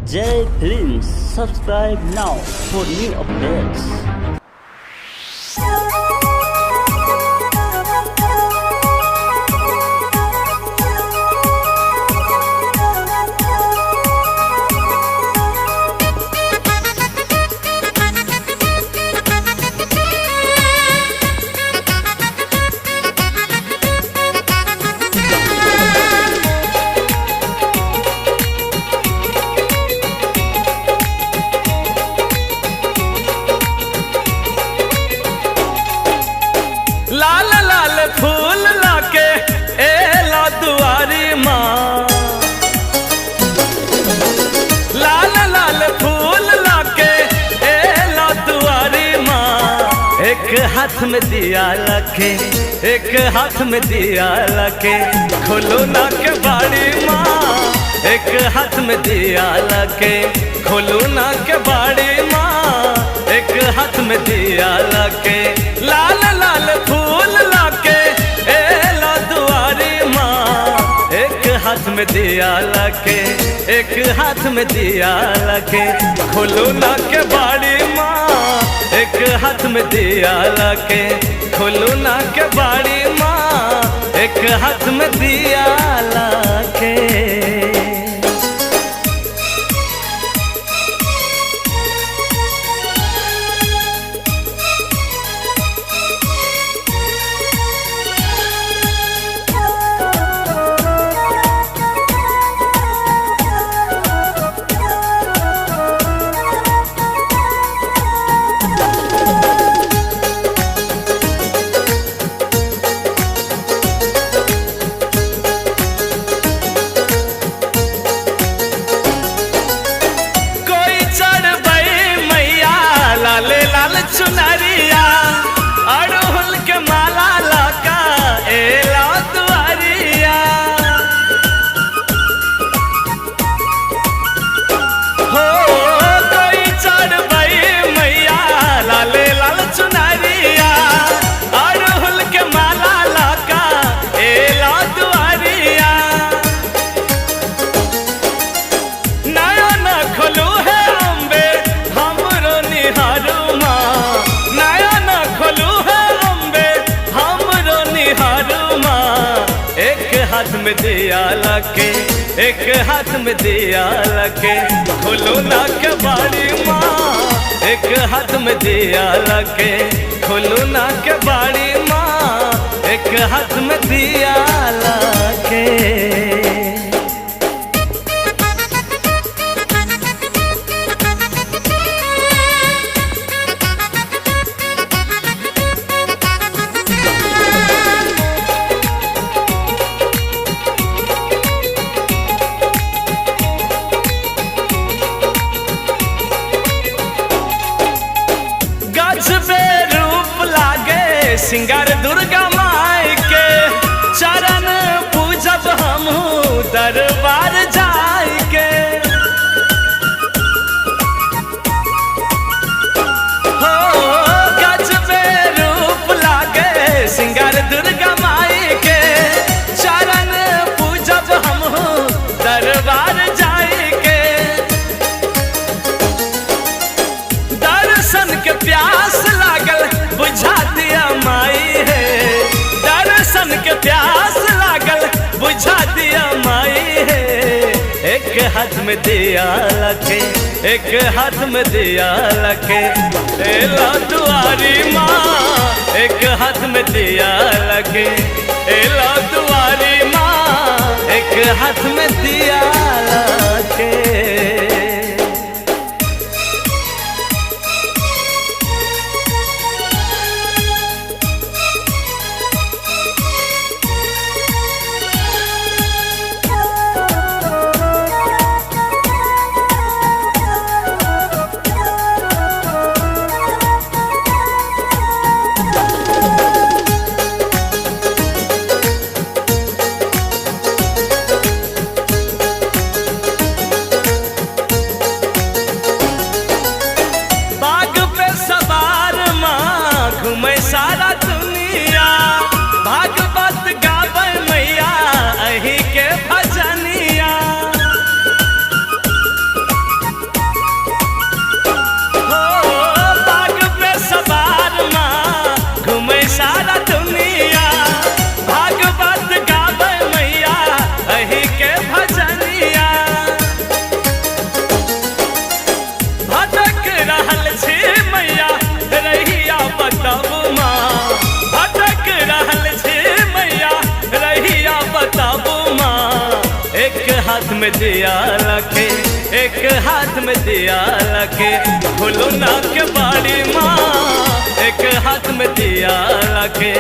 Jai Films. Subscribe now for new updates. लाल लाल फूल लाके एला दुआरी माँ, लाल लाल फूल लाके एला दुआरी माँ। एक हाथ में दिया लखे, एक हाथ में दिया लखे, खोलो ना के बाड़ी माँ। एक हाथ में दिया लखे, खोलो ना के बाड़ी माँ। एक हाथ में दिया लखे, लाल लाल फूल लाके एला दुआरी माँ। एक हाथ में दिया लखे, एक हाथ में दिया लखे, खोलो ना के बाड़ी माँ। एक हाथ में दिया लखे, खोलो ना के बाड़ी माँ। एक हाथ में दिया लखे। लाले लाल चुनरिया अड़हुल के माला लाका एला दुआरिया। हो कोई चढ़ बई मैया लाले लाल चुनरिया अड़हुल के माला लाका एला दुआरिया। नया न खोलू है अम्बे हमरो निहारू माँ, नया न खोलू है अम्बे हमरो निहारू माँ। एक हाथ में दिया लके, एक हाथ में दिया लके, खोलो ना के बाड़ी माँ। एक हाथ में दिया लके, खोलो ना के बाड़ी माँ। एक हाथ में दिया लके। गजबे रूप लागे सिंगार दुर्गा माई के, चरण पूजब हमहू दरबार जाई के। हो गजबे रूप लागे सिंगार दुर्गा माई के, चरण पूजब हमहू दरबार जाई के। दर्शन के प्यास लागल बुझा दिया माई है, दर्शन के प्यास लागल बुझा दिया माई है। एक हाथ में दिया लखे, एक हाथ में दिया लखे, एला दुआरी माँ। एक हाथ में दिया लखे, एला दुआरी माँ। एक हाथ में दिया लखे। में दिया लखे, एक हाथ में दिया लखे, फूलो ना के बाड़ी माँ, एक हाथ में दिया लखे,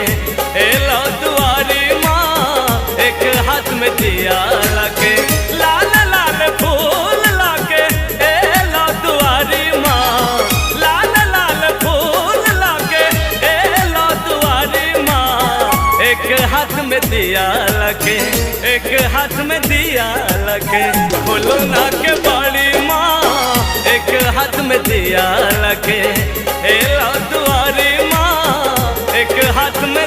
एलो दुआरी माँ, एक हाथ में दिया लखे, लाल लाल फूल लाके एलो दुआरी माँ, लाल लाल फूल लाके एलो दुआरी माँ, एक हाथ में दिया लखे, एक हाथ में दिया लखे, फूलो ना के बाड़ी माँ, एक हाथ में दिया लखे, एलो दुआरी माँ, एक हाथ में